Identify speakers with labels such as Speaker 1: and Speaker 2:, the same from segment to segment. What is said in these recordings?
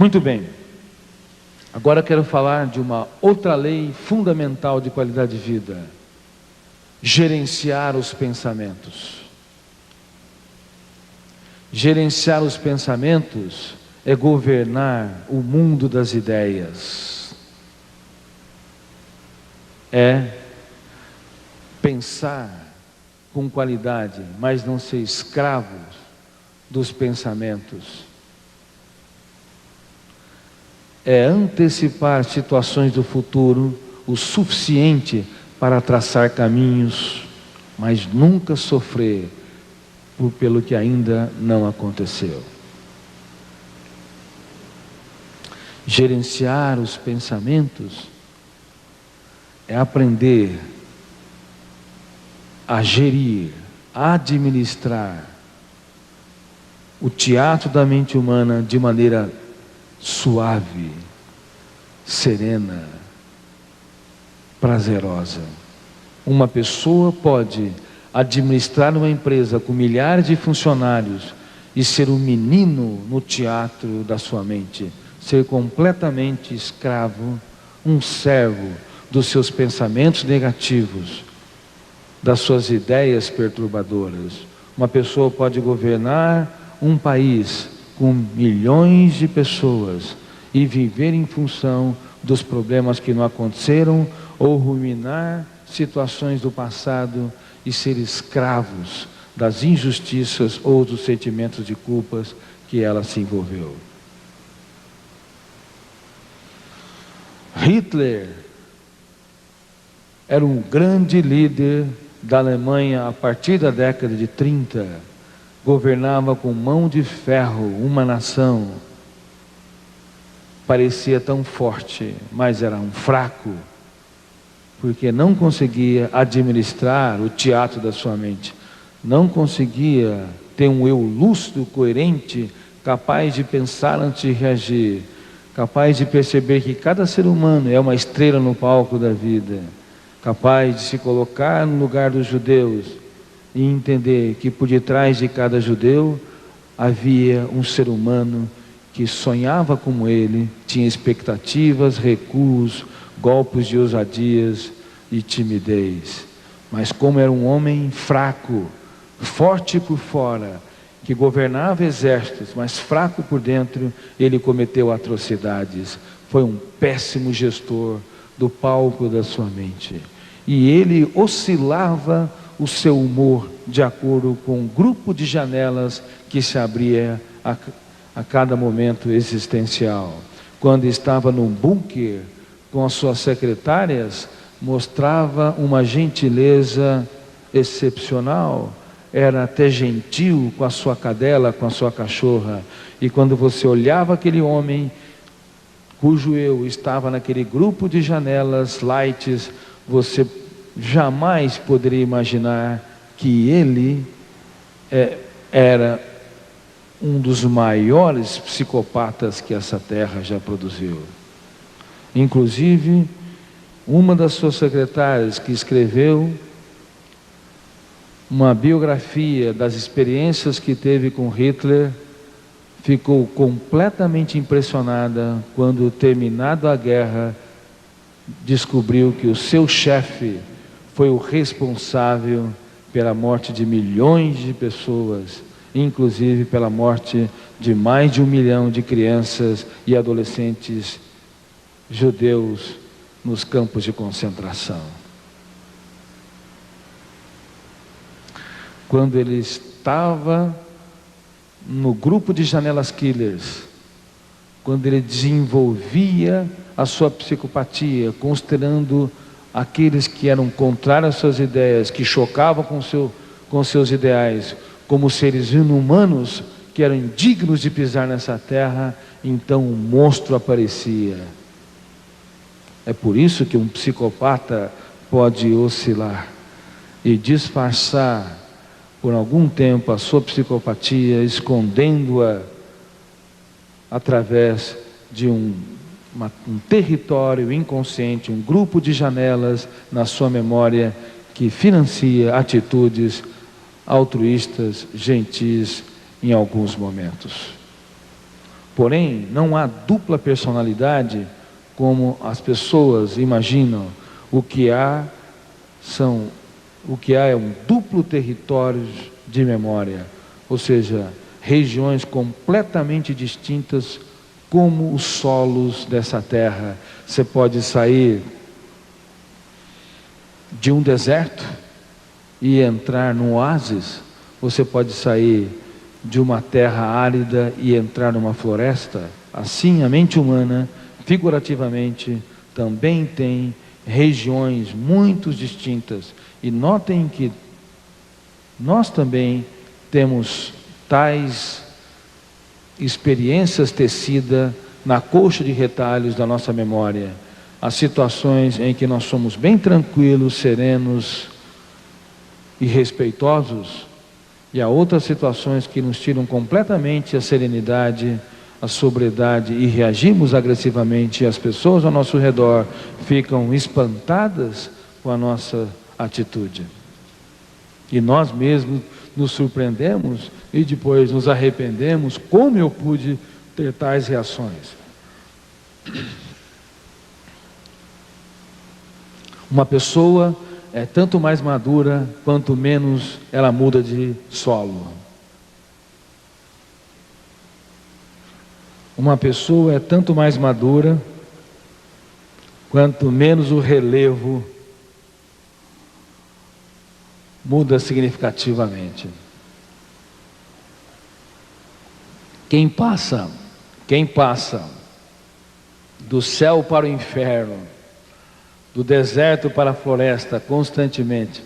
Speaker 1: Muito bem. Agora quero falar de uma outra lei fundamental de qualidade de vida: gerenciar os pensamentos. Gerenciar os pensamentos é governar o mundo das ideias. É pensar com qualidade, mas não ser escravo dos pensamentos. É antecipar situações do futuro o suficiente para traçar caminhos, mas nunca sofrer pelo que ainda não aconteceu. Gerenciar os pensamentos é aprender a gerir, a administrar o teatro da mente humana de maneira suave, serena, prazerosa. Uma pessoa pode administrar uma empresa com milhares de funcionários e ser um menino no teatro da sua mente, ser completamente escravo, um servo dos seus pensamentos negativos, das suas ideias perturbadoras. Uma pessoa pode governar um país com milhões de pessoas e viver em função dos problemas que não aconteceram, ou ruminar situações do passado e ser escravos das injustiças ou dos sentimentos de culpas que ela se envolveu. Hitler era um grande líder da Alemanha a partir da década de 30, governava com mão de ferro uma nação, parecia tão forte, mas era um fraco, porque não conseguia administrar o teatro da sua mente, não conseguia ter um eu lúcido, coerente, capaz de pensar antes de reagir, capaz de perceber que cada ser humano é uma estrela no palco da vida, capaz de se colocar no lugar dos judeus e entender que por detrás de cada judeu havia um ser humano que sonhava como ele, tinha expectativas, recuos, golpes de ousadias e timidez. Mas como era um homem fraco, forte por fora, que governava exércitos, mas fraco por dentro, ele cometeu atrocidades. Foi um péssimo gestor do palco da sua mente. E ele oscilava o seu humor de acordo com um grupo de janelas que se abria a cada momento existencial. Quando estava num bunker com as suas secretárias, mostrava uma gentileza excepcional, era até gentil com a sua cadela, com a sua cachorra. E quando você olhava aquele homem, cujo eu estava naquele grupo de janelas lights, você jamais poderia imaginar que ele era um dos maiores psicopatas que essa terra já produziu. Inclusive, uma das suas secretárias que escreveu uma biografia das experiências que teve com Hitler, ficou completamente impressionada quando, terminada a guerra, descobriu que o seu chefe foi o responsável pela morte de milhões de pessoas, inclusive pela morte de mais de 1 milhão de crianças e adolescentes judeus nos campos de concentração. Quando ele estava no grupo de janelas killers, quando ele desenvolvia a sua psicopatia, considerando aqueles que eram contrários às suas ideias, que chocavam com seus ideais, como seres inumanos, que eram indignos de pisar nessa terra, então um monstro aparecia. É por isso que um psicopata pode oscilar e disfarçar por algum tempo a sua psicopatia, escondendo-a através de um território inconsciente, um grupo de janelas na sua memória que financia atitudes altruístas, gentis em alguns momentos. Porém, não há dupla personalidade como as pessoas imaginam. O que há é um duplo território de memória, ou seja, regiões completamente distintas como os solos dessa terra. Você pode sair de um deserto e entrar num oásis, você pode sair de uma terra árida e entrar numa floresta. Assim, a mente humana, figurativamente, também tem regiões muito distintas. E notem que nós também temos tais experiências tecidas na colcha de retalhos da nossa memória. As situações em que nós somos bem tranquilos, serenos e respeitosos, e há outras situações que nos tiram completamente a serenidade, a sobriedade, e reagimos agressivamente, e as pessoas ao nosso redor ficam espantadas com a nossa atitude. E nós mesmos nos surpreendemos e depois nos arrependemos. Como eu pude ter tais reações? Uma pessoa é tanto mais madura quanto menos ela muda de solo. Uma pessoa é tanto mais madura quanto menos o relevo muda significativamente. Quem passa do céu para o inferno, do deserto para a floresta constantemente,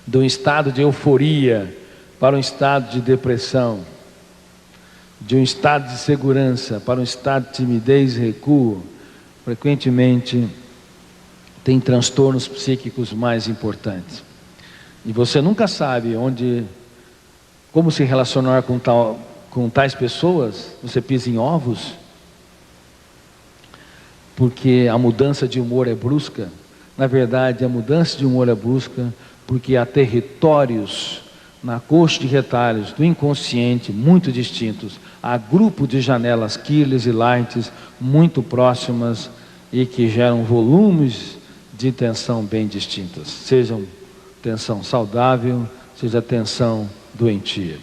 Speaker 1: de um estado de euforia para um estado de depressão, de um estado de segurança para um estado de timidez e recuo, frequentemente tem transtornos psíquicos mais importantes. E você nunca sabe como se relacionar com tais pessoas. Você pisa em ovos, porque a mudança de humor é brusca. Na verdade, a mudança de humor é brusca porque há territórios na coxa de retalhos do inconsciente muito distintos. Há grupos de janelas Kirlis e Lights muito próximas e que geram volumes de tensão bem distintas. Sejam tensão saudável, seja tensão doentia.